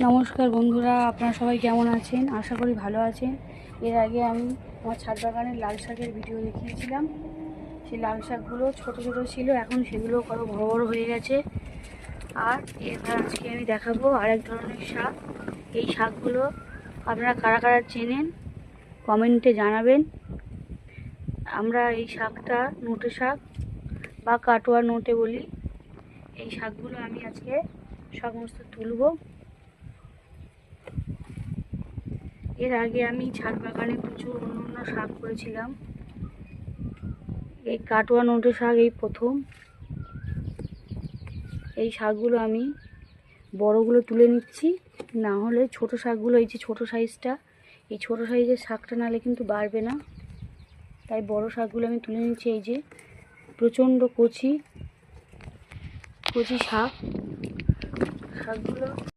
নমস্কার বন্ধুরা, আপনারা সবাই কেমন আছেন? আশা করি ভালো আছেন। এর আগে আমি আমার ছাদ বাগানের লাল শাকের ভিডিও দেখিয়েছিলাম। সেই লাল শাকগুলো ছোট ছোট ছিল, এখন সেগুলো কত বড় বড় হয়ে গেছে। আর এবার আজকে আমি দেখাবো আরেক ধরনের শাক। এই শাকগুলো আপনারা কারা কারা চেনেন কমেন্টে জানাবেন। আমরা এই শাকটা নোটে শাক বা কাটোয়া নোটে বলি। এই শাকগুলো আমি আজকে সমস্ত তুলবো। এর আগে আমি ছাদ বাগানে প্রচুর অন্য শাক করেছিলাম। এই কাটোয়া নোটে শাক এই প্রথম। এই শাকগুলো আমি বড়গুলো তুলে নিচ্ছি, না হলে ছোট শাকগুলো, এই যে ছোট সাইজটা, এই ছোট সাইজের শাকটা নাহলে কিন্তু বাড়বে না। তাই বড় শাকগুলো আমি তুলে নিচ্ছি। এই যে প্রচণ্ড কচি কচি শাকগুলো